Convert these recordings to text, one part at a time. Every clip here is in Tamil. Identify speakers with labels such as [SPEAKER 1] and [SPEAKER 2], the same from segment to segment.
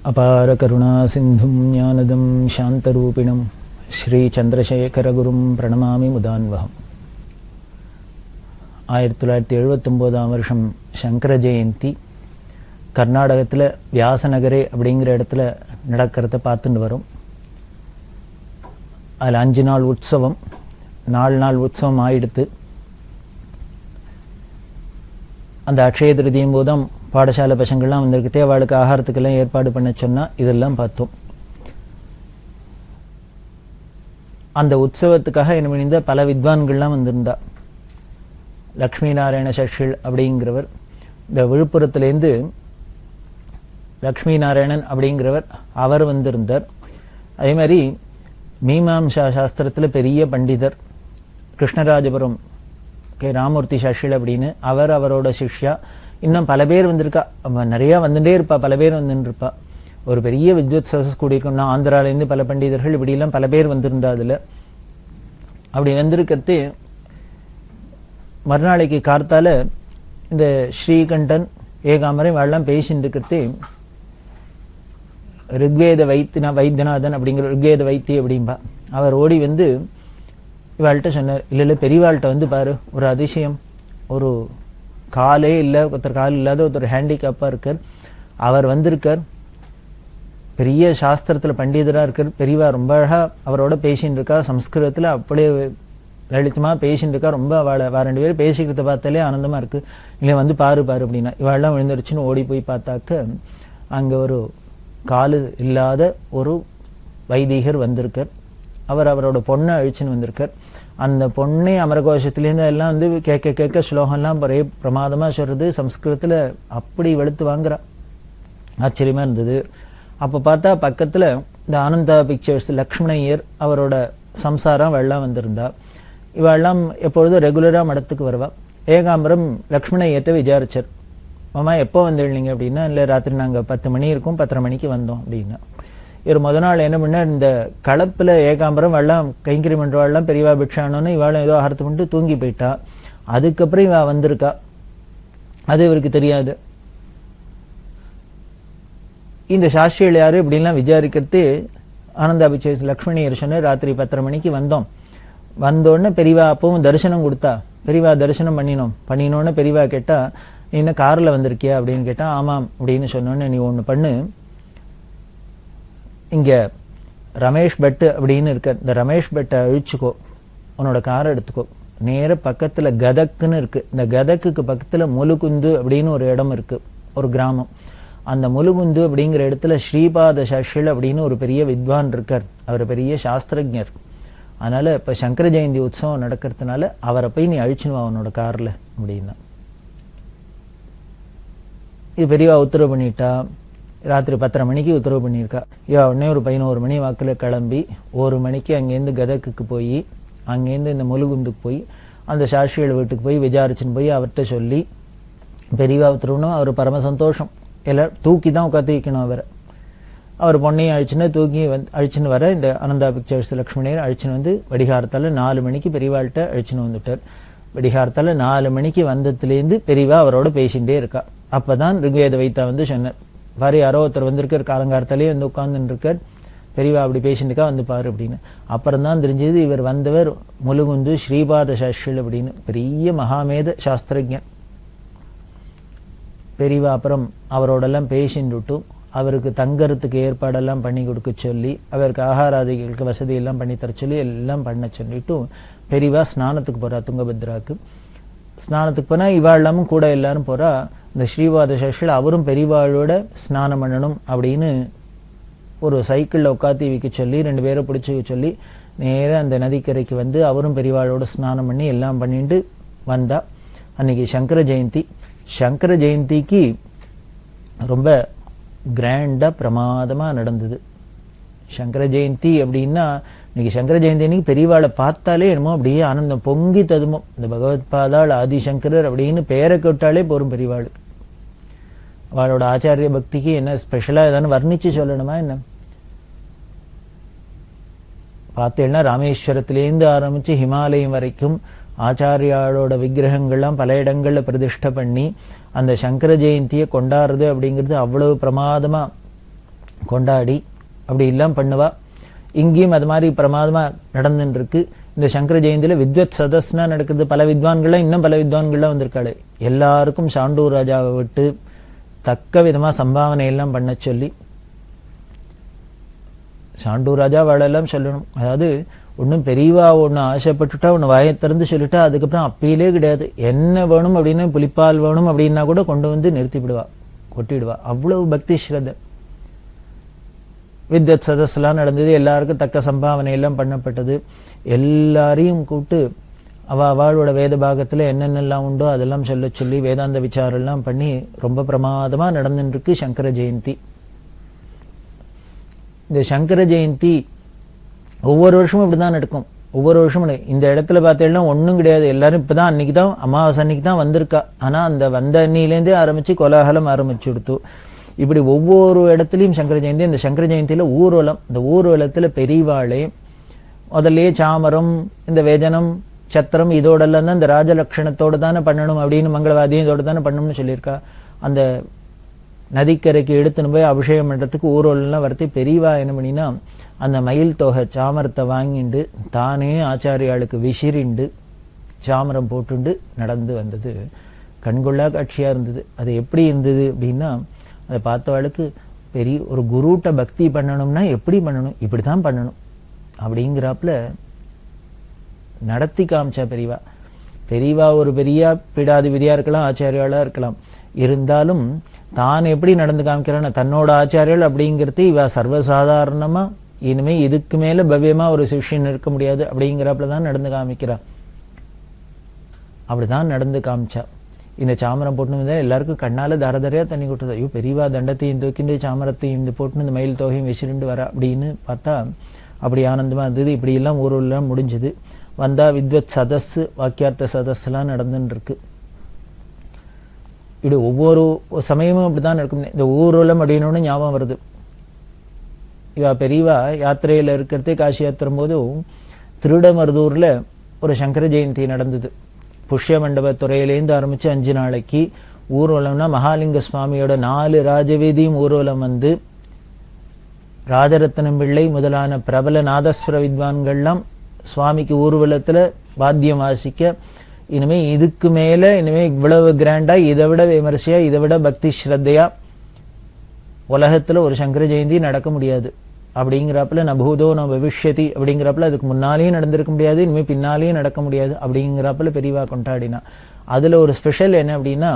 [SPEAKER 1] அபார கருணா சிந்தும் ஞானதம் சாந்தரூபிணம் ஸ்ரீ சந்திரசேகரகுரும் பிரணமாமி முதான்வகம். 1979ஆம் வருஷம் சங்கர ஜெயந்தி கர்நாடகத்தில் வியாசநகரே அப்படிங்கிற இடத்துல நடக்கிறத பார்த்துட்டு வரும். அதில் 5 நாள் உற்சவம், 4 நாள் உற்சவம் ஆயிடுத்து. அந்த அக்ஷய திருதியும் போதும் பாடசாலை பசங்கள்லாம் வந்திருக்கு. அவளுக்கு ஆகாரத்துக்கெல்லாம் ஏற்பாடு பண்ண சொன்னால் இதெல்லாம் பார்த்தோம். அந்த உற்சவத்துக்காக என்ன பண்ணியிருந்த பல வித்வான்கள்லாம் வந்திருந்தா. லக்ஷ்மி நாராயண சஷ்டில் அப்படிங்கிறவர், இந்த விழுப்புரத்துலேருந்து லக்ஷ்மி நாராயணன் அப்படிங்கிறவர் அவர் வந்திருந்தார். அதே மாதிரி மீமாம்சா சாஸ்திரத்தில் பெரிய பண்டிதர் கிருஷ்ணராஜபுரம் கே ராமூர்த்தி சஷ்டில் அப்படின்னு அவரோட சிஷ்யா, இன்னும் பல பேர் வந்திருக்கா. நிறையா வந்துட்டே இருப்பா, பல பேர் வந்துட்டு இருப்பா. ஒரு பெரிய வித்வத் சதஸ் கூடியிருக்கோம்னா ஆந்திராலேருந்து பல பண்டிதர்கள் இப்படிலாம் பல பேர் வந்திருந்தா. அதில் அப்படி வந்திருக்கிறது மறுநாளைக்கு கார்த்தால இந்த ஸ்ரீகண்டன் ஏகாம்பரம் இவெல்லாம் பேசிட்டு இருக்கிறது ரிக்வேத வைத்தியநாதன் அப்படிங்கிற ரிக்வேத வைத்திய அப்படின்பா. அவர் ஓடி வந்து இவாள்கிட்ட சொன்னார், இல்லை பெரியவாள்கிட்ட வந்து பாரு, ஒரு அதிசயம், ஒரு காலே இல்லை, ஒருத்தர் கால் இல்லாத ஒருத்தர் ஹேண்டிகேப்பாக இருக்கார், அவர் வந்திருக்கார், பெரிய சாஸ்திரத்தில் பண்டிதராக இருக்கார், பெரியவா ரொம்ப அழகாக அவரோட பேசின்னு இருக்கா, சம்ஸ்கிருதத்தில் அப்படியே லலிதமாக பேசின்னு இருக்கா, ரொம்ப அவளை 2 பேரும் பேசிக்கிறத பார்த்தாலே ஆனந்தமாக இருக்குது, இல்லை வந்து பாரு அப்படின்னா இவாளெல்லாம் விழுந்துருச்சுன்னு ஓடி போய் பார்த்தாக்க அங்கே ஒரு காலு இல்லாத ஒரு வைதிகர் வந்திருக்கார். அவரோட பொண்ணை அழிச்சுன்னு வந்திருக்கார். அந்த பொண்ணை அமரகோஷத்துலேருந்து எல்லாம் வந்து கேட்க ஸ்லோகம்லாம் ஒரே பிரமாதமாக சொல்கிறது, சம்ஸ்கிருதத்தில் அப்படி வெளுத்து வாங்குறா. ஆச்சரியமாக இருந்தது. அப்போ பார்த்தா பக்கத்தில் இந்த ஆனந்தா பிக்சர்ஸ் லக்ஷ்மணையர் அவரோட சம்சாரம் வெள்ளம் வந்திருந்தா. இவெல்லாம் எப்பொழுதும் ரெகுலராக மடத்துக்கு வருவா. ஏகாம்பரம் லக்ஷ்மணையர்கிட்ட விசாரிச்சார், மாமா எப்போ வந்துடுங்க அப்படின்னா, இல்லை ராத்திரி நாங்கள் 10 மணி இருக்கும், 10:30 மணிக்கு வந்தோம் அப்படின்னா. இவர் முத நாள் என்ன பண்ணார், இந்த களப்பில் ஏகாம்பரம் வெள்ளம் கைங்கரி மன்றவாள்லாம் பெரியவா பிக்ஷானோன்னு இவாளும் ஏதோ ஆரத்து பண்ணிட்டு தூங்கி போயிட்டா. அதுக்கப்புறம் இவ வந்திருக்கா, அது இவருக்கு தெரியாது. இந்த சாஸ்திரிகள் யாரு இப்படின்லாம் விசாரிக்கிறது ஆனந்தாபிச்சேஸ் லக்ஷ்மணியர் சொன்னார், ராத்திரி 10:30 மணிக்கு வந்தோம். வந்தோடனே பெரியவா அப்பவும் தரிசனம் கொடுத்தா. பெரியவா தரிசனம் பண்ணினோன்னு பெரியவா கேட்டா, நீ என்ன காரில் வந்திருக்கியா அப்படின்னு கேட்டா, ஆமாம் அப்படின்னு சொன்னோன்னு, நீ ஒன்று பண்ணு, இங்கே ரமேஷ் பட்டு அப்படின்னு இருக்க, இந்த ரமேஷ் பட்டை அழிச்சுக்கோ, உன்னோட காரை எடுத்துக்கோ, நேர பக்கத்தில் கதக்குன்னு இருக்கு, இந்த கதக்குக்கு பக்கத்தில் முலுகுந்து அப்படின்னு ஒரு இடம் இருக்கு, ஒரு கிராமம். அந்த முலுகுந்து அப்படிங்கிற இடத்துல ஸ்ரீபாத சஷ்டில் அப்படின்னு ஒரு பெரிய வித்வான் இருக்கார், அவர் பெரிய சாஸ்திரஜர். அதனால இப்போ சங்கர ஜெயந்தி உற்சவம் நடக்கிறதுனால அவரை போய் நீ அழிச்சுனுவா அவனோட காரில் அப்படின்னா. இது பெரியவா உத்தரவு பண்ணிட்டா. ராத்திரி 10:30 மணிக்கு உத்தரவு பண்ணியிருக்கா. உடனே ஒரு 11 மணி வாக்கில் கிளம்பி 1 மணிக்கு அங்கேருந்து கதக்குக்கு போய் அங்கேருந்து இந்த முலுகுந்துக்கு போய் அந்த சாட்சிகள் வீட்டுக்கு போய் விசாரிச்சுன்னு போய் அவர்கிட்ட சொல்லி பெரியவா உத்தரவுனும் அவர் பரம சந்தோஷம். எல்லாம் தூக்கி தான் உட்காந்து வைக்கணும் அவரை. அவர் பொண்ணையும் அழிச்சுன்னு தூக்கி அழிச்சுன்னு வர இந்த ஆனந்தா பிக்சர்ஸ் லக்ஷ்மணியர் அழிச்சுன்னு வந்து வடிகாரத்தால் 4 மணிக்கு பெரியவாள்கிட்ட அழிச்சுன்னு வந்துட்டார். வடிகாரத்தால் 4 மணிக்கு வந்ததுலேருந்து பெரியவா அவரோட பேசிகிட்டே இருக்கா. அப்போ தான் ரிக்வேத வைத்தா வந்து சொன்னார், பாரு யாரோ ஒருத்தர் வந்திருக்கார், காலங்காரத்தாலே வந்து உட்கார்ந்துன்னு இருக்கார், பெரியவா அப்படி பேசிட்டுக்கா வந்து பாரு அப்படின்னு. அப்புறம் தான் தெரிஞ்சது இவர் வந்தவர் முலுகுந்து ஸ்ரீபாத சாஸ்திரிகள் அப்படின்னு பெரிய மகாமேத சாஸ்திரஜன். பெரியவா அப்புறம் அவரோடெல்லாம் பேசிட்டு அவருக்கு தங்கறதுக்கு ஏற்பாடெல்லாம் பண்ணி கொடுக்க சொல்லி, அவருக்கு ஆகாராதிகளுக்கு வசதியெல்லாம் பண்ணி தர சொல்லி எல்லாம் பண்ண சொல்லிட்டு பெரியவா ஸ்நானத்துக்கு போறா. துங்கபத்ராக்கு ஸ்நானத்துக்கு போனால் இவா எல்லாமும் கூட எல்லாரும் போறா. இந்த ஸ்ரீபாத சாஸ்திரிகள் அவரும் பெரியவாளோட ஸ்நானம் பண்ணணும் அப்படின்னு ஒரு சைக்கிளில் உட்காத்தி வைக்க சொல்லி 2 பேரை பிடிச்சி சொல்லி நேராக அந்த நதிக்கரைக்கு வந்து அவரும் பெரியவாளோட ஸ்நானம் பண்ணி எல்லாம் பண்ணிட்டு வந்தா. அன்னைக்கு சங்கர ஜெயந்தி. சங்கர ஜெயந்திக்கு ரொம்ப கிராண்டாக பிரமாதமாக நடந்தது. சங்கர ஜெயந்தி அப்படின்னா இன்னைக்கு சங்கர ஜெயந்தி அன்னைக்கு பெரியவாளை பார்த்தாலே என்னமோ அப்படியே ஆனந்தம் பொங்கி ததுமோ. இந்த பகவத் பாதாள் ஆதிசங்கரர் அப்படின்னு பெயரை கேட்டாலே போரும் பெரியவாளுக்கு. அவளோட ஆச்சாரிய பக்திக்கு என்ன ஸ்பெஷலாக ஏதாவது வர்ணிச்சு சொல்லணுமா என்ன? பார்த்தேன்னா ராமேஸ்வரத்திலேருந்து ஆரம்பித்து ஹிமாலயம் வரைக்கும் ஆச்சாரியாளோட விக்கிரகங்கள்லாம் பல இடங்களில் பிரதிஷ்டை பண்ணி அந்த சங்கர ஜெயந்தியை கொண்டாடுறது அப்படிங்கிறது அவ்வளவு பிரமாதமாக கொண்டாடி அப்படி எல்லாம் பண்ணுவா. இங்கேயும் அது மாதிரி பிரமாதமா நடந்துட்டு இருக்கு. இந்த சங்கர ஜெயந்தியில வித்வத் சதஸ்னா நடக்கிறது. பல வித்வான்கள்லாம் இன்னும் பல வித்வான்கள்லாம் வந்திருக்காள். எல்லாருக்கும் சாண்டூர் ராஜாவை விட்டு தக்க விதமா சம்பாவனை எல்லாம் பண்ண சொல்லி, சாண்டூர் ராஜா வாழெல்லாம் சொல்லணும். அதாவது ஒன்றும் பெரியவா ஒன்று ஆசைப்பட்டுட்டா ஒன்று வாயை திறந்து சொல்லிட்டா அதுக்கப்புறம் அப்பீலே கிடையாது. என்ன வேணும் அப்படின்னு புலிப்பால் வேணும் அப்படின்னா கூட கொண்டு வந்து நிறுத்திவிடுவா, கொட்டிடுவா. அவ்வளவு பக்தி ஸ்ரத்தை. வித்வத் சதஸ்லாம் நடந்தது. எல்லாருக்கும் தக்க சம்பாவனை எல்லாம் பண்ணப்பட்டது. எல்லாரையும் கூப்பிட்டு அவளோட வேத பாகத்துல என்னென்னலாம் உண்டோ அதெல்லாம் சொல்ல சொல்லி வேதாந்த விசாரம் எல்லாம் பண்ணி ரொம்ப பிரமாதமா நடந்துட்டு இருக்கு சங்கர ஜெயந்தி. இந்த சங்கர ஜெயந்தி ஒவ்வொரு வருஷமும் இப்படிதான் நடக்கும். ஒவ்வொரு வருஷமும் இந்த இடத்துல பார்த்தேன்னா ஒன்றும் கிடையாது. எல்லாரும் இப்பதான் அன்னைக்கு தான் அமாவாசை அன்னைக்கு தான் வந்திருக்கா. ஆனா அந்த வந்த அன்னிலேருந்தே ஆரம்பிச்சு கோலாகலம் ஆரம்பிச்சு கொடுத்து இப்படி ஒவ்வொரு இடத்துலையும் சங்கர ஜெயந்தி. இந்த சங்கர ஜெயந்தியில ஊர்வலம். இந்த ஊர்வலத்துல பெரியவாளே முதல்லயே சாமரம், இந்த வேஜனம், சத்திரம் இதோடெல்லாம் தான் இந்த ராஜலட்சணத்தோடு தானே பண்ணணும் அப்படின்னு மங்களவாதியம் இதோட தானே பண்ணணும்னு சொல்லியிருக்கா. அந்த நதிக்கரைக்கு எடுத்துன்னு போய் அபிஷேகம் பண்றதுக்கு ஊர்வலம்லாம் வரத்தி பெரியவா என்ன பண்ணினா அந்த மயில் தொகை சாமரத்தை வாங்கிண்டு தானே ஆச்சாரியாளுக்கு விசிறிண்டு சாமரம் போட்டுண்டு நடந்து வந்தது. கண்கொள்ளா காட்சியா இருந்தது. அது எப்படி இருந்தது அப்படின்னா, அதை பார்த்தவாளுக்கு பெரிய ஒரு குருட்ட பக்தி பண்ணணும்னா எப்படி பண்ணணும், இப்படித்தான் பண்ணணும் அப்படிங்கிறாப்புல நடத்தி காமிச்சா பெரியவா. பெரியவா ஒரு பெரிய பீடாதிபதியா இருக்கலாம், ஆச்சாரியாளா இருக்கலாம். இருந்தாலும் தான் எப்படி நடந்து காமிக்கிறான்னு தன்னோட ஆச்சாரியர்கள் அப்படிங்கிறது இவ சர்வசாதாரணமா இனிமே இதுக்கு மேல பவ்யமா ஒரு சிஷ்யன் இருக்க முடியாது அப்படிங்கிறப்பல தான் நடந்து காமிக்கிறா. அப்படிதான் நடந்து காமிச்சா. இந்த சாமரம் போட்டுன்னு எல்லாருக்கும் கண்ணால தரதரையா தண்ணி கொட்டுது. ஐயோ பெரியவா தண்டத்தையும் தூக்கிண்டு சாமரத்தையும் இந்த போட்டுன்னு இந்த மயில் தொகையும் விசிறிண்டு வர அப்படின்னு பார்த்தா அப்படி ஆனந்தமா இருந்தது. இப்படி எல்லாம் ஊர்வலம் முடிஞ்சது. வந்தா வித்வத் சதஸ், வாக்கியார்த்த சதஸ் எல்லாம் நடந்துட்டு இருக்கு. இப்படி ஒவ்வொரு சமயமும் அப்படிதான் இருக்கும். இந்த ஊர்வலம் அப்படின்னு ஞாபகம் வருது. இவா பெரியவா யாத்திரையில இருக்கிறதே காசி யாத்திரை போதும் திருடமருதூர்ல ஒரு சங்கர ஜெயந்தி நடந்தது. புஷ்ய மண்டப துறையிலேருந்து ஆரம்பிச்சு 5 நாளைக்கு ஊர்வலம்னா மகாலிங்க சுவாமியோட 4 ராஜவீதியும் ஊர்வலம் வந்து ராஜரத்னம் பிள்ளை முதலான பிரபல நாதஸ்வர வித்வான்கள்லாம் சுவாமிக்கு ஊர்வலத்துல வாத்தியம் வாசிக்க, இனிமே இதுக்கு மேல இனிமே இவ்வளவு கிராண்டா, இதை விட விமர்சையா, இதை விட பக்தி ஸ்ரத்தையா உலகத்துல ஒரு சங்கர ஜெயந்தி நடக்க முடியாது அப்படிங்கிறப்பல நபூதோ ந பவிஷ்யதி அப்படிங்கிறப்பல அதுக்கு முன்னாலேயும் நடந்திருக்க முடியாது, இனிமே பின்னாலேயும் நடக்க முடியாது அப்படிங்கிறப்பல பெரியவா கொண்டாடினா. அதுல ஒரு ஸ்பெஷல் என்ன அப்படின்னா,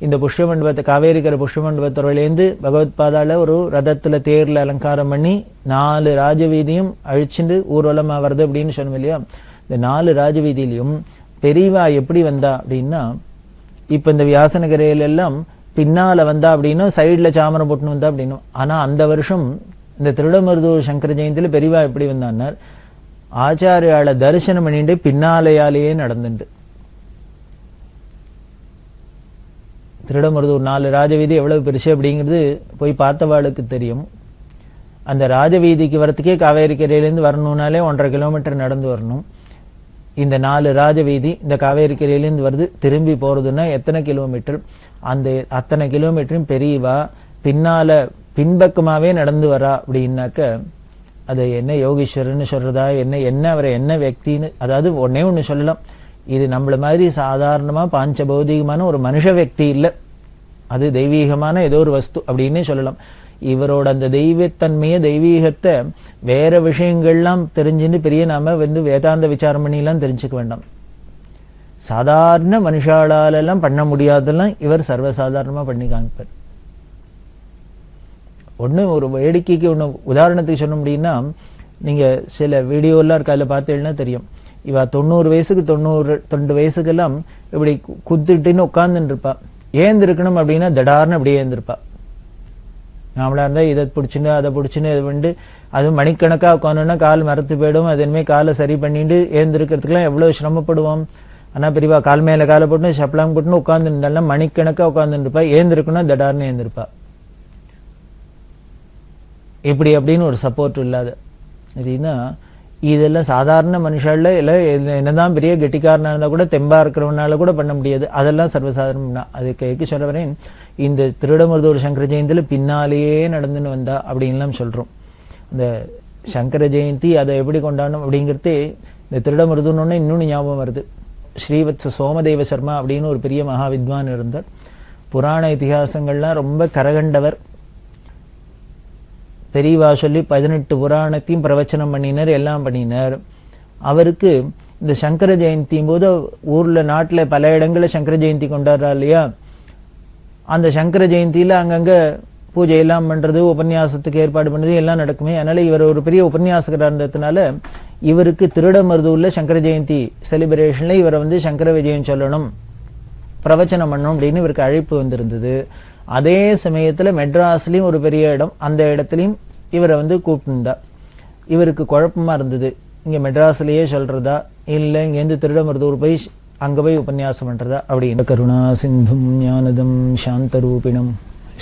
[SPEAKER 1] இந்த புஷ்ய மண்டபத்தை காவேரிக்கரை புஷ்ய மண்டபத்துறையிலேருந்து பகவத் பாதால ஒரு ரதத்துல தேர்ல அலங்காரம் பண்ணி 4 ராஜவீதியும் அழிச்சுட்டு ஊர்வலமா வருது அப்படின்னு சொன்னோம் இல்லையா. இந்த 4 ராஜவீதியிலையும் பெரியவா எப்படி வந்தா அப்படின்னா, இப்ப இந்த வியாசநகரையில எல்லாம் பின்னால வந்தா அப்படின்னா சைட்ல சாமரம் போட்டுன்னு வந்தா அப்படின்னு. ஆனா அந்த வருஷம் இந்த திருடமருதூர் சங்கர ஜெயந்தியில பெரியவா எப்படி வந்தான்னார், ஆச்சாரியால தரிசனம் பண்ணிட்டு பின்னாலையாலேயே நடந்துட்டு. திருடமருதூர் 4 ராஜவீதி எவ்வளவு பெருசு அப்படிங்கிறது போய் பார்த்தவாளுக்கு தெரியும். அந்த ராஜவீதிக்கு வரத்துக்கே காவேரிக்கரையிலேருந்து வரணும்னாலே 1.5 கிலோமீட்டர் நடந்து வரணும். இந்த 4 ராஜவீதி இந்த காவேரிக்கரையிலேருந்து வருது, திரும்பி போறதுன்னா எத்தனை கிலோமீட்டர்? அந்த அத்தனை கிலோமீட்டரும் பெரியவா பின்னால பின்பக்கமாவே நடந்து வரா அப்படின்னாக்க அது என்ன யோகீஸ்வரன்னு சொல்றதா, என்ன அவரை என்ன వ్యక్తిன்னு, அதாவது ஒன்னே ஒண்ணு சொல்லலாம், இது நம்மள மாதிரி சாதாரணமா பாஞ்ச பௌதிகமான ஒரு மனுஷ వ్యక్తి இல்ல, அது தெய்வீகமான ஏதோ ஒரு வஸ்து அப்படின்னு சொல்லலாம். இவரோட அந்த தெய்வத்தன்மைய தெய்வீகத்தை வேற விஷயங்கள்லாம் தெரிஞ்சுன்னு பெரிய நாம வந்து வேதாந்த விசாரம் பண்ணி எல்லாம் தெரிஞ்சுக்க வேண்டாம். சாதாரண மனுஷாலாலெல்லாம் பண்ண முடியாதெல்லாம் இவர் சர்வசாதாரணமா பண்ணி காமிப்பார். ஒண்ணு ஒரு வேடிக்கைக்கு ஒண்ணு உதாரணத்துக்கு சொன்ன முடியும்னா, நீங்க சில வீடியோலாம் இருக்கு, அதுல பார்த்தீங்கன்னா தெரியும். இவ 90 வயசுக்கு 92 வயசுக்கெல்லாம் இப்படி குத்துட்டுன்னு உட்கார்ந்துட்டு இருப்பா. ஏந்திருக்கணும் அப்படின்னா தடார்னு அப்படியே ஏந்திருப்பா. நாமளா இருந்தா இதை பிடிச்சுன்னு அதை பிடிச்சுன்னு இது பண்ணிட்டு அதுவும் மணிக்கணக்கா உட்காந்தோன்னா கால் மரத்து போயிடும். அது இனிமே காலை சரி பண்ணிட்டு ஏந்திருக்கிறதுக்கெல்லாம் எவ்வளவு சிரமப்படுவோம். ஆனா பெரியவா கால் மேல காலை போட்டு சப்பலாம் போட்டுன்னு உட்கார்ந்து இருந்தாலும் மணிக்கணக்கா உட்கார்ந்துட்டு இருப்பா. ஏந்திருக்கணும் தடார்னு ஏந்திருப்பா. இப்படி அப்படின்னு ஒரு சப்போர்ட் இல்லாத அப்படின்னா இதெல்லாம் சாதாரண மனுஷால இல்லை என்னதான் பெரிய கெட்டிக்காரனா இருந்தா கூட தெம்பா இருக்கிறவனால கூட பண்ண முடியாது. அதெல்லாம் சர்வசாதாரணம். அதுக்கு சொல்ல வரேன், இந்த திருடமருதூர் சங்கர ஜெயந்தியில பின்னாலேயே நடந்துன்னு வந்தா அப்படின்லாம் சொல்றோம். இந்த சங்கர ஜெயந்தி அதை எப்படி கொண்டாடணும் அப்படிங்கிறதே இந்த திருடமருதூர்னு இன்னொன்னு ஞாபகம் வருது. ஸ்ரீவத்ச சோமதேவ சர்மா அப்படின்னு ஒரு பெரிய மகா வித்வான் இருந்தார். புராண இதிகாசங்கள்லாம் ரொம்ப கரகண்டவர். பெரியவா சொல்லி 18 புராணத்தையும் பிரவச்சனம் பண்ணினார், எல்லாம் பண்ணினார். அவருக்கு இந்த சங்கர ஜெயந்தியும் போது ஊர்ல நாட்டுல பல இடங்களில் சங்கர ஜெயந்தி கொண்டாடுறா இல்லையா, அந்த சங்கர ஜெயந்தியில அங்கங்க பூஜை எல்லாம் பண்றது, உபன்யாசத்துக்கு ஏற்பாடு பண்ணது எல்லாம் நடக்குமே. அதனால இவர் ஒரு பெரிய உபன்யாசகராக இருந்ததுனால இவருக்கு திருடமருதூர்ல சங்கர ஜெயந்தி செலிப்ரேஷன்ல இவரை சங்கர விஜயம் சொல்லணும், பிரவச்சனம் பண்ணணும் அப்படின்னு இவருக்கு அழைப்பு வந்திருந்தது. அதே சமயத்துல மெட்ராஸ்லயும் ஒரு பெரிய இடம், அந்த இடத்துலயும் இவரை கூப்பிட்டுருந்தா. இவருக்கு குழப்பமா இருந்தது, இங்க மெட்ராஸ்லயே சொல்றதா இல்ல இங்கேருந்து திருடமருதூர் போய் அங்க போய் உபன்யாசம் பண்றதா அப்படின்னு. கருணா சிந்தும் ஞானதம் சாந்தரூபிணம்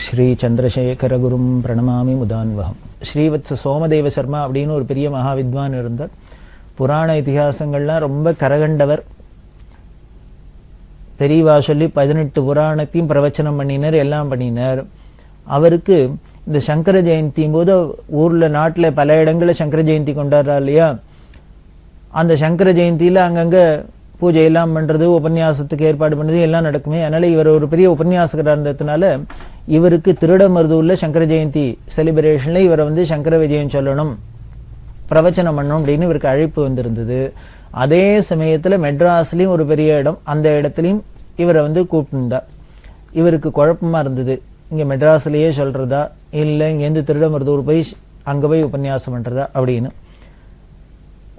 [SPEAKER 1] ஸ்ரீ சந்திரசேகர குரும் பிரணமாமி முதான்வகம். ஸ்ரீவத்ச சோமதேவ சர்மா அப்படின்னு ஒரு பெரிய மகா வித்வான் இருந்தார். புராண இதிகாசங்கள்லாம் ரொம்ப கரகண்டவர். பெரியவா சொல்லி 18 புராணத்தையும் பிரவச்சனம் பண்ணினார், எல்லாம் பண்ணினார். அவருக்கு இந்த சங்கர ஜெயந்தியும் போது ஊர்ல நாட்டுல பல இடங்களில் சங்கர ஜெயந்தி கொண்டாடுறா இல்லையா, அந்த சங்கர ஜெயந்தியில அங்கங்க பூஜை எல்லாம் பண்றது, உபன்யாசத்துக்கு ஏற்பாடு பண்ணது எல்லாம் நடக்குமே. அதனால இவர் ஒரு பெரிய உபன்யாசகராக இருந்ததுனால இவருக்கு திருடமருதூர்ல சங்கர ஜெயந்தி செலிப்ரேஷன்ல இவரை சங்கர விஜயம் சொல்லணும், பிரவச்சனம் பண்ணணும் அப்படின்னு இவருக்கு அழைப்பு வந்திருந்தது. அதே சமயத்துல மெட்ராஸ்லயும் ஒரு பெரிய இடம், அந்த இடத்துலயும் இவரை கூப்பிட்டுருந்தா. இவருக்கு குழப்பமா இருந்தது, இங்க மெட்ராஸ்லயே சொல்றதா இல்ல இங்கேருந்து திருடமருதூர் போய் அங்க போய் உபன்யாசம் பண்றதா அப்படின்னு.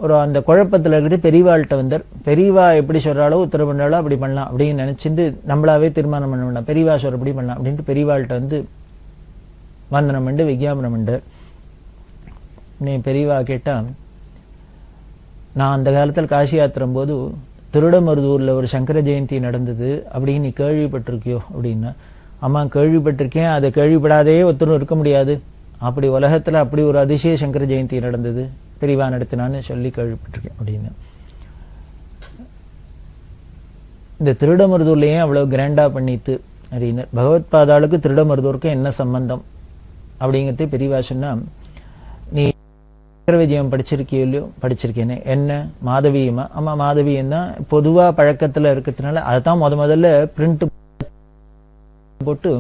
[SPEAKER 1] ஒரு அந்த குழப்பத்துல இருக்கிறது பெரியவாள்கிட்ட வந்தார். பெரியவா எப்படி சொல்றாளோ உத்தரவு பண்ணாலோ அப்படி பண்ணலாம் அப்படின்னு நினைச்சிட்டு நம்மளாவே தீர்மானம் பண்ண வேண்டாம், பெரியவா சொல்றபடி பண்ணலாம் அப்படின்ட்டு பெரியவாள்கிட்ட வந்தனம் பண்ணு விஜயாபனம் பண்ணு. நீ பெரியவா கேட்டா, நான் அந்த காலத்தில் காசி யாத்திரம் போது திருடமருதூர்ல ஒரு சங்கர ஜெயந்தி நடந்தது அப்படின்னு நீ கேள்விப்பட்டிருக்கியோ அப்படின்னா. அம்மா கேள்விப்பட்டிருக்கேன், அதை கேள்விப்படாதே ஒருத்தரும் இருக்க முடியாது, அப்படி உலகத்துல அப்படி ஒரு அதிசய சங்கர ஜெயந்தி நடந்தது, பெரியவா நடத்தினான்னு சொல்லி கேள்விப்பட்டிருக்கேன் அப்படின்னு. இந்த திருடமருதூர்லயே அவ்வளவு கிராண்டா பண்ணித்து அப்படின்னு. பகவத் பாதாளுக்கு திருடமருதூருக்கு என்ன சம்பந்தம் அப்படிங்கிறது பெரியவா சொன்னா, நீ விஜயம் படிச்சிருக்கியோ இல்லையோ? படிச்சிருக்கேனே. என்ன மாதவியமா? ஆமா மாதவியம் தான் பொதுவா பழக்கத்துல இருக்கிறதுனால அதுதான் முதல்ல பிரிண்ட் போட்டு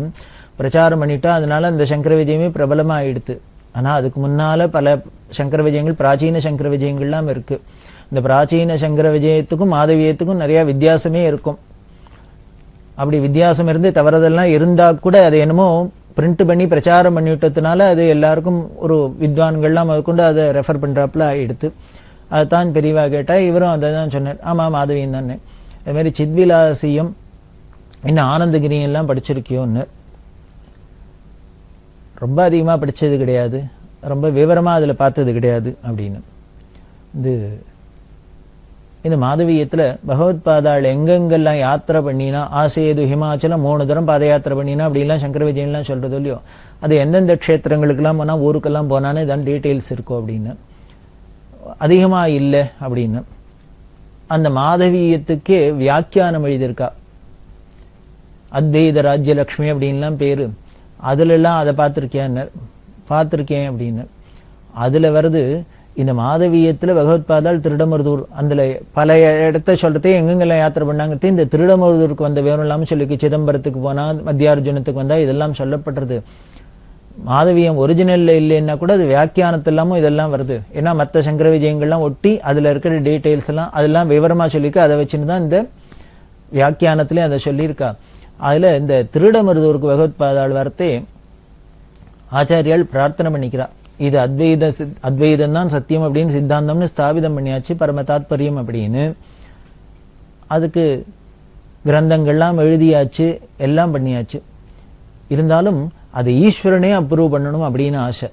[SPEAKER 1] பிரச்சாரம் பண்ணிட்டா, அதனால அந்த சங்கர விஜயமே பிரபலமா ஆயிடுத்து. ஆனா அதுக்கு முன்னால பல சங்கர விஜயங்கள், பிராச்சீன சங்கர விஜயங்கள்லாம் இருக்கு. இந்த பிராச்சீன சங்கர விஜயத்துக்கும் மாதவியத்துக்கும் நிறைய வித்தியாசமே இருக்கும். அப்படி வித்தியாசம் இருந்து தவறுதெல்லாம் இருந்தா கூட அது என்னமோ பிரிண்ட் பண்ணி பிரச்சாரம் பண்ணிவிட்டதுனால அது எல்லாருக்கும் ஒரு வித்வான்கள்லாம் கொண்டு அதை ரெஃபர் பண்றாப்புல ஆயிடுத்து. அதுதான் பெரியவா கேட்டா, இவரும் அதை தான் சொன்னார். ஆமா மாதவியம் தானே. அது மாதிரி சித்விலாசியம் இன்னும் ஆனந்தகிரியம் எல்லாம் படிச்சிருக்கியோன்னு. ரொம்ப அதிகமா படிச்சது கிடையாது, ரொம்ப விவரமா அதுல பார்த்தது கிடையாது அப்படின்னு. இந்த மாதவியத்துல பகவத் பாதாள் எங்கெங்கெல்லாம் யாத்திரை பண்ணினா, ஆசேது ஹிமாச்சலம் 3 தரம் பாத யாத்திரை பண்ணினா அப்படிலாம் சங்கர விஜயம்லாம் சொல்றது இல்லையோ, அது எந்தெந்த க்ஷேத்திரங்களுக்கெல்லாம் போனா ஊருக்கெல்லாம் போனான்னு இதான் டீட்டெயில்ஸ் இருக்கும் அப்படின்னு. அதிகமா இல்லை அப்படின்னு. அந்த மாதவியத்துக்கே வியாக்கியானம் எழுதியிருக்கா, அத்வைத ராஜ்யலக்ஷ்மி அப்படின்லாம் பேரு. அதுல எல்லாம் அதை பார்த்திருக்கேன் அப்படின்னு. அதுல வருது இந்த மாதவியத்துல பகவத் பாதாள் திருடமருதூர் அந்த பல இடத்த சொல்றதே எங்கெங்கெல்லாம் யாத்திரை பண்ணாங்கிறது இந்த திருடமருதூருக்கு வந்த வேணும் இல்லாம சொல்லி சிதம்பரத்துக்கு போனா, மத்தியார்ஜுனத்துக்கு வந்தா இதெல்லாம் சொல்லப்படுறது. மாதவியம் ஒரிஜினல்ல இல்லைன்னா கூட அது வியாக்கியானத்து இல்லாமல் இதெல்லாம் வருது. ஏன்னா மற்ற சங்கர விஜயங்கள்லாம் ஒட்டி அதுல இருக்கிற டீட்டெயில்ஸ் எல்லாம் அதெல்லாம் விவரமா சொல்லிக்க, அதை வச்சுன்னு தான் இந்த வியாக்கியானத்திலே அதை சொல்லியிருக்கா. அதுல இந்த திருடமருதூருக்கு பகவத் பாதாள் வரத்தே ஆச்சாரியால் பிரார்த்தனை பண்ணிக்கிறா. இது அத்வைதம் தான் சத்தியம் அப்படின்னு சித்தாந்தம்னு ஸ்தாபிதம் பண்ணியாச்சு, பரம தாத்பரியம் அப்படின்னு. அதுக்கு கிரந்தங்கள்லாம் எழுதியாச்சு, எல்லாம் பண்ணியாச்சு. இருந்தாலும் அது ஈஸ்வரனே அப்ரூவ் பண்ணணும் அப்படின்னு ஆசை.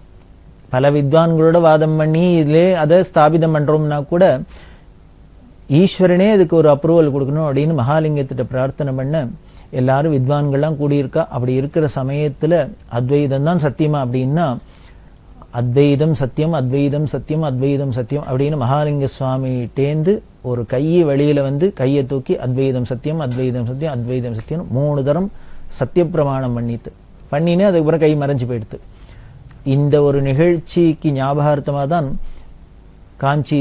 [SPEAKER 1] பல வித்வான்களோட வாதம் பண்ணி இதுலே அதை ஸ்தாபிதம் பண்றோம்னா கூட ஈஸ்வரனே அதுக்கு ஒரு அப்ரூவல் கொடுக்கணும் அப்படின்னு மகாலிங்கத்திட்ட பிரார்த்தனை பண்ண எல்லாரும் வித்வான்கள்லாம் கூடியிருக்கா. அப்படி இருக்கிற சமயத்துல அத்வைதம் தான் சத்தியமா அப்படின்னா அத்வைதம் சத்தியம் அத்வைதம் சத்தியம் அத்வைதம் சத்தியம் அப்படின்னு மகாலிங்க சுவாமி டேந்து ஒரு கையை வெளியில வந்து கையை தூக்கி அத்வைதம் சத்தியம் அத்வைதம் சத்தியம் அத்வைதம் சத்தியம் 3 தரம் சத்திய பிரமாணம் பண்ணினு அதுக்கப்புறம் கை மறைஞ்சு போயிடுது. இந்த ஒரு நிகழ்ச்சிக்கு ஞாபகார்த்தமாக தான் காஞ்சி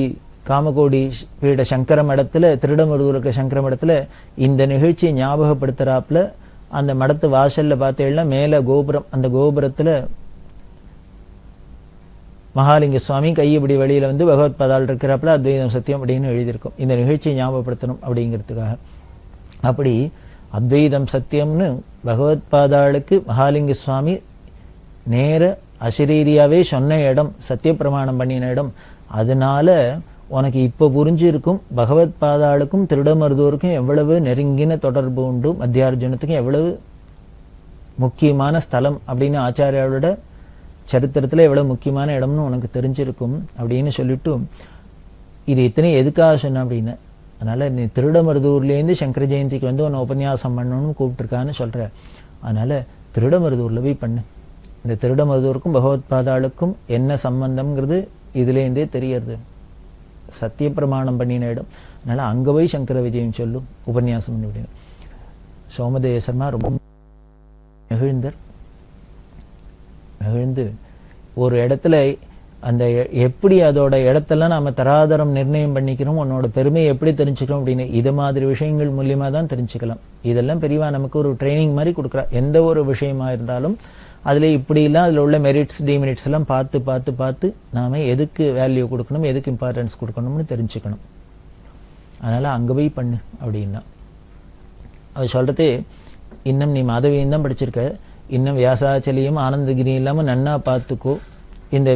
[SPEAKER 1] காமகோடி பீட சங்கர மடத்துல திருடமருதூர் இருக்கிற சங்கர மடத்துல இந்த நிகழ்ச்சியை ஞாபகப்படுத்துறாப்புல அந்த மடத்து வாசல்ல பார்த்தேன்னா மேல கோபுரம், அந்த கோபுரத்துல மகாலிங்க சுவாமி கையபடி வெளியில வந்து பகவத் பாதாள் இருக்கிறாப்புல அத்வைதம் சத்தியம் அப்படின்னு எழுதியிருக்கும். இந்த நிகழ்ச்சியை ஞாபகப்படுத்தணும் அப்படிங்கிறதுக்காக. அப்படி அத்வைதம் சத்தியம்னு பகவத் பாதாளுக்கு மகாலிங்க சுவாமி நேர அசரீரியாவே சொன்ன இடம், சத்திய பிரமாணம் பண்ணின இடம். அதனால உனக்கு இப்ப புரிஞ்சிருக்கும் பகவத் பாதாளுக்கும் திருடமருதூருக்கும் எவ்வளவு நெருங்கின தொடர்பு உண்டு, மத்தியார்ஜுனத்துக்கும் எவ்வளவு முக்கியமான ஸ்தலம் அப்படின்னு ஆச்சாரியாவோட சரித்திரத்துல எவ்வளவு முக்கியமான இடம்னு உனக்கு தெரிஞ்சிருக்கும் அப்படின்னு சொல்லிட்டு இது இத்தனை எதுக்காக சொன்ன அப்படின்னு. அதனால நீ திருடமருதூர்லேருந்து சங்கர ஜெயந்திக்கு வந்து உன்னை உபன்யாசம் பண்ணணும்னு கூப்பிட்டுருக்கான்னு சொல்ற. அதனால திருடமருதூர்ல போய் பண்ணு. இந்த திருடமருதூருக்கும் பகவத் பாதாளுக்கும் என்ன சம்பந்தம்ங்கிறது இதுலேருந்தே தெரியறது. சத்திய பிரமாணம் பண்ணின இடம். அதனால அங்க போய் சங்கர விஜயம் சொல்லும் உபன்யாசம் அப்படின்னு. சோமதேவ சர்மா ரொம்ப மகிழ்ந்து ஒரு இடத்துல அந்த எப்படி அதோட இடத்தெல்லாம் நாம தராதரம் நிர்ணயம் பண்ணிக்கிறோம், உன்னோட பெருமையை எப்படி தெரிஞ்சுக்கிறோம் அப்படின்னு இது மாதிரி விஷயங்கள் மூலியமா தான் தெரிஞ்சுக்கலாம். இதெல்லாம் பெரியவா நமக்கு ஒரு ட்ரைனிங் மாதிரி கொடுக்குறா. எந்த ஒரு விஷயமா இருந்தாலும் அதுல இப்படிலாம் அதுல உள்ள மெரிட்ஸ் டிமெரிட்ஸ் எல்லாம் பார்த்து பார்த்து பார்த்து நாம எதுக்கு வேல்யூ கொடுக்கணும், எதுக்கு இம்பார்ட்டன்ஸ் கொடுக்கணும்னு தெரிஞ்சுக்கணும். அதனால அங்க போய் பண்ணு அப்படின்னா அது சொல்றதே. இன்னும் நீ மாதவியம் தான் படிச்சிருக்க, இன்னும் வியாசாச்சலியும் ஆனந்தகிரியும் இல்லாம நன்னா பார்த்துக்கோ. இந்த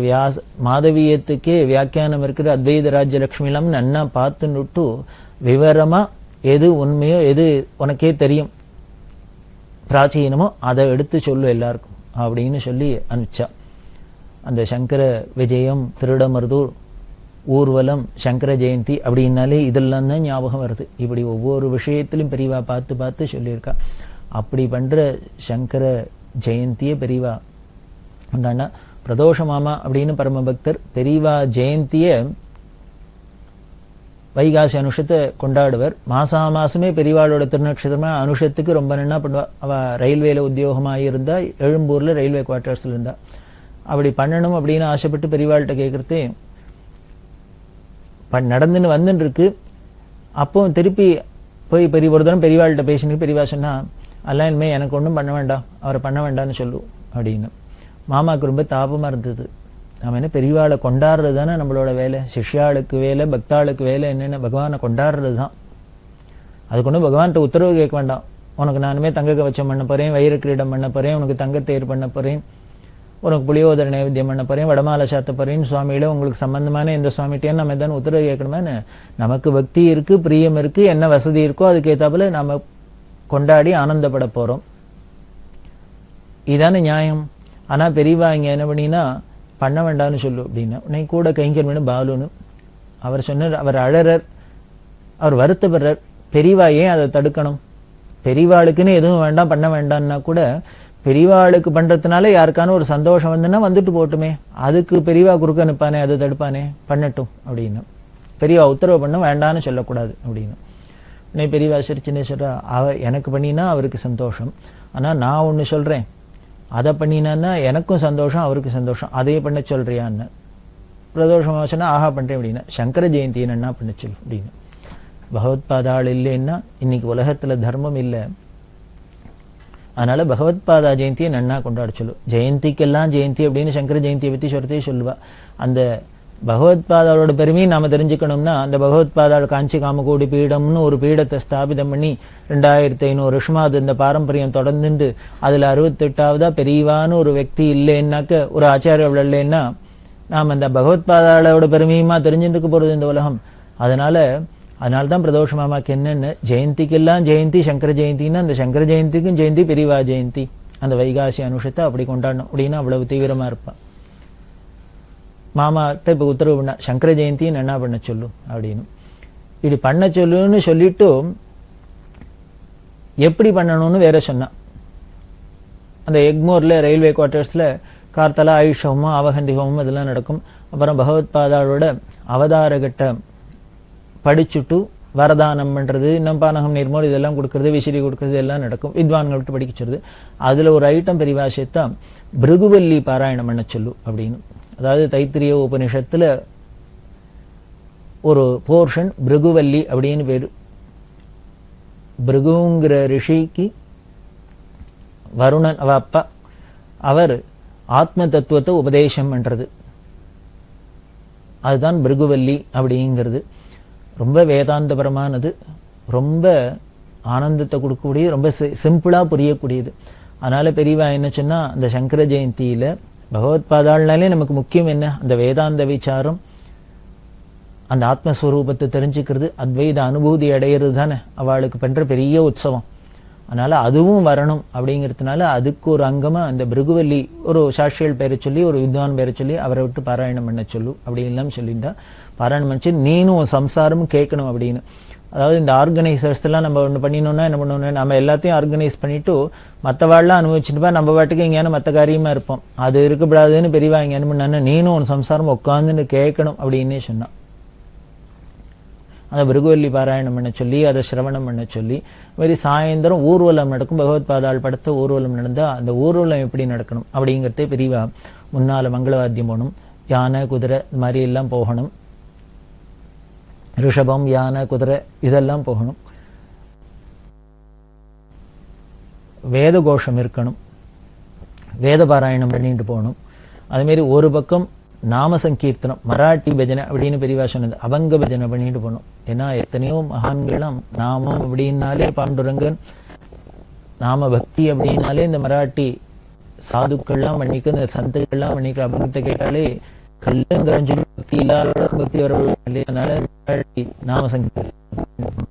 [SPEAKER 1] மாதவியத்துக்கே வியாக்கியானம் இருக்கிற அத்வைத ராஜ்யலட்சுமி இல்லாம நன்னா பார்த்துன்னுட்டு விவரமா எது உண்மையோ எது உனக்கே தெரியும் பிராச்சீனமோ அதை எடுத்து சொல்லு எல்லாருக்கும் அப்படின்னு சொல்லி அனுப்பிச்சா. அந்த சங்கர விஜயம், திருடமருதூர் ஊர்வலம், சங்கர ஜெயந்தி அப்படின்னாலே இதெல்லாம் தான் ஞாபகம் வருது. இப்படி ஒவ்வொரு விஷயத்திலும் பெரியவா பார்த்து பார்த்து சொல்லியிருக்கா. அப்படி பண்ற சங்கர ஜெயந்திய பெரியவா உண்டானா பிரதோஷ மாமா அப்படின்னு பரம பக்தர் பெரியவா ஜெயந்திய வைகாசி அனுஷத்தை கொண்டாடுவர். மாசமே பெரியவாளோட திருநக்ஷத்திரமா அனுஷத்துக்கு ரொம்ப நன்னா பண்ணுவா. அவ ரயில்வேல உத்தியோகமாக இருந்தா, எழும்பூர்ல ரயில்வே குவார்டர்ஸ்ல இருந்தா. அப்படி பண்ணணும் அப்படின்னு ஆசைப்பட்டு பெரியவாள்கிட்ட கேட்கறது நடந்துன்னு வந்துன்னு இருக்கு. அப்போ திருப்பி போய் ஒரு தரம் பெரியவாள்கிட்ட பேசினு பெரியவா சொன்னா, அதெல்லாம் இனிமே எனக்கு ஒன்றும் பண்ண வேண்டாம், அவரை பண்ண வேண்டாம்னு சொல்லு அப்படின்னு. மாமாவுக்கு ரொம்ப தாபமா இருந்தது. நம்ம என்ன பெரியவாளை கொண்டாடுறது தானே நம்மளோட வேலை. சிஷ்யாளுக்கு வேலை, பக்தாளுக்கு வேலை என்னென்ன பகவானை கொண்டாடுறது தான். அதுக்கு ஒன்றும் பகவான்கிட்ட உத்தரவு கேட்க வேண்டாம். உனக்கு நானுமே தங்க கவச்சம் பண்ண போறேன், வயிறு கிரீடம் பண்ண போறேன், உனக்கு தங்கத்தேர் பண்ண போறேன், உனக்கு புளியோதர நைவேத்தியம் பண்ண போறேன், வடமாலை சாத்த போறேன்னு சுவாமியில உங்களுக்கு சம்பந்தமான எந்த சுவாமிகிட்டேன்னு நம்ம எதாவது உத்தரவு கேட்கணுமே. நமக்கு பக்தி இருக்கு, பிரியம் இருக்கு, என்ன வசதி இருக்கோ அதுக்கு ஏத்தாப்புல நாம கொண்டாடி ஆனந்தப்பட போறோம். இதான நியாயம். ஆனா பெரியவா இங்க என்ன பண்ணினா பண்ண வேண்டாம்னு சொல்லு அப்படின்னா உன்னை கூட கைங்கர் பாலுன்னு அவர் சொன்னார். அவர் அழறர், அவர் வருத்தப்படுறார். பெரியவா ஏன் அதை தடுக்கணும்? பெரியவாளுக்குன்னு எதுவும் வேண்டாம் பண்ண வேண்டாம்னா கூட பெரியவாளுக்கு பண்றதுனால யாருக்கான ஒரு சந்தோஷம் வந்துன்னா வந்துட்டு போட்டுமே, அதுக்கு பெரியவா குறுக்க நிற்பானே, அதை தடுப்பானே, பண்ணட்டும் அப்படின்னு. பெரியவா உத்தரவு பண்ண வேண்டான்னு சொல்லக்கூடாது அப்படின்னு உன்னை பெரியவா சிரிச்சுன்னே சொல்றா. எனக்கு பண்ணினா அவருக்கு சந்தோஷம், ஆனா நான் ஒண்ணு சொல்றேன், அதை பண்ணினான்னா எனக்கும் சந்தோஷம் அவருக்கு சந்தோஷம், அதையே பண்ண சொல்றியான்னு. பிரதோஷமா சொன்னா ஆஹா பண்றேன் அப்படின்னா. சங்கர ஜெயந்தி என்ன பண்ண சொல் அப்படின்னு. பகவத் பாதாள் இல்லைன்னா இன்னைக்கு உலகத்துல தர்மம் இல்லை. அதனால பகவத் பாதா ஜெயந்தியை நன்னா கொண்டாட சொல்லு. ஜெயந்திக்கெல்லாம் ஜெயந்தி அப்படின்னு சங்கர ஜெயந்தியை பத்தி சொல்றதே சொல்லுவா. அந்த பகவத் பாதாளோட பெருமையை நாம தெரிஞ்சுக்கணும்னா அந்த பகவத் பாதாள் காஞ்சி காமகோடி பீடம்னு ஒரு பீடத்தை ஸ்தாபிதம் பண்ணி 2500 வருஷமா அது இந்த பாரம்பரியம் தொடர்ந்துட்டு அதுல 68ஆவதா பெரியவான்னு ஒரு व्यक्ति இல்லைன்னாக்க, ஒரு ஆச்சாரியர்கள் இல்லைன்னா நாம அந்த பகவத் பாதாளோட பெருமையுமா தெரிஞ்சுட்டு போறது இந்த உலகம். அதனால்தான் பிரதோஷ மாமாக்கு என்னன்னு ஜெயந்திக்கெல்லாம் ஜெயந்தி சங்கர ஜெயந்தின்னா அந்த சங்கர ஜெயந்திக்கும் ஜெயந்தி பெரியவா ஜெயந்தி, அந்த வைகாசி அனுஷத்தை அப்படி கொண்டாடணும் அப்படின்னு அவ்வளவு தீவிரமா இருப்பான். மாமாட்ட இப்ப உத்தரவு பண்ண சங்கர ஜெயந்தியும் என்ன பண்ண சொல்லு அப்படின்னு. இப்படி பண்ண சொல்லுன்னு சொல்லிட்டு எப்படி பண்ணணும்னு வேற சொன்னான். அந்த எக்மோர்ல ரயில்வே குவார்டர்ஸ்ல கார்த்தலா ஆயுஷ ஹோமம், அவகந்தி ஹோமம் இதெல்லாம் நடக்கும். அப்புறம் பகவத்பாதாவோட அவதாரகட்ட படிச்சுட்டு வரதானம் பண்றது, இன்னும் பானகம் நீர்மோர் இதெல்லாம் கொடுக்கறது, விசிறி கொடுக்கறது எல்லாம் நடக்கும். வித்வான்கள் விட்டு படிக்கிறது. அதுல ஒரு ஐட்டம் பெரியவா சேர்த்தா பிருகுவல்லி பாராயணம் பண்ண சொல்லு அப்படின்னு. அதாவது தைத்திரிய உபனிஷத்துல ஒரு போர்ஷன் பிருகுவல்லி அப்படின்னு பேரு. பிருகுங்கிற ரிஷிக்கு வருணன் அவ அப்பா, அவர் ஆத்ம தத்துவத்தை உபதேசம் பண்றது, அதுதான் பிருகுவல்லி அப்படிங்கிறது. ரொம்ப வேதாந்தபரமானது, ரொம்ப ஆனந்தத்தை கொடுக்கக்கூடிய, ரொம்ப சிம்பிளா புரியக்கூடியது. அதனால பெரியவா என்ன சொன்னா, அந்த சங்கர ஜெயந்தியில பகவத்பாதாள்னாலே நமக்கு முக்கியம் என்ன, அந்த வேதாந்த விசாரம், அந்த ஆத்மஸ்வரூபத்தை தெரிஞ்சுக்கிறது, அத்வைத அனுபூதி அடையிறது தானே அவளுக்கு பண்ற பெரிய உற்சவம். அதனால அதுவும் வரணும் அப்படிங்கிறதுனால அதுக்கு ஒரு அங்கமா அந்த பிருகுவல்லி ஒரு சாட்சியல் பேரை சொல்லி, ஒரு வித்வான் பேரை சொல்லி அவரை விட்டு பாராயணம் பண்ண சொல்லு அப்படின்லாம் சொல்லியிருந்தா, பாராயணம் பண்ணிச்சு நீனும் சம்சாரமும் கேட்கணும் அப்படின்னு. அதாவது இந்த ஆர்கனைசர்ஸ் எல்லாம் நம்ம ஒன்று பண்ணினோம்னா என்ன பண்ணணும், நம்ம எல்லாத்தையும் ஆர்கனைஸ் பண்ணிட்டு மற்றவாள்லாம் அனுபவிச்சுட்டுப்பா, நம்ம பாட்டுக்கு எங்கேயான மற்ற காரியமா இருப்போம், அது இருக்கக்கூடாதுன்னு பெரியவா எங்க என்ன பண்ணா, நீனும் உன் சம்சாரம் உட்காந்துன்னு கேட்கணும் அப்படின்னே சொன்னான். அதை பிருகுவல்லி பாராயணம் பண்ண சொல்லி, அதை சிரவணம் பண்ண சொல்லி, மாதிரி சாயந்தரம் ஊர்வலம் நடக்கும். பகவத்பாதாள் படத்த ஊர்வலம் நடந்தா அந்த ஊர்வலம் எப்படி நடக்கணும் அப்படிங்கிறதே பெரியவா முன்னால மங்களவாத்தியம் போகணும், யானை குதிரை இது மாதிரி எல்லாம் போகணும், ரிஷபம் யானை குதிரை இதெல்லாம் போகணும், வேத கோஷம் இருக்கணும், வேத பாராயணம் பண்ணிட்டு போகணும். அதுமாரி ஒரு பக்கம் நாம சங்கீர்த்தனம், மராட்டி பஜனை அப்படின்னு பெரியவா சொன்னது, அவங்க பஜனை பண்ணிட்டு போகணும். ஏன்னா எத்தனையோ மகான்கள்லாம் நாமம் அப்படின்னாலே பாண்டுரங்கன், நாம பக்தி அப்படின்னாலே இந்த மராட்டி சாதுக்கள்லாம் பண்ணிக்க, இந்த சந்துக்கள்லாம் பண்ணிக்க, அபங்கத்தை கேட்டாலே கல்லுங்கரஞ்சு பக்தி இல்லாத பக்தி வர. அதனால நாம சங்கீர்த்தனம்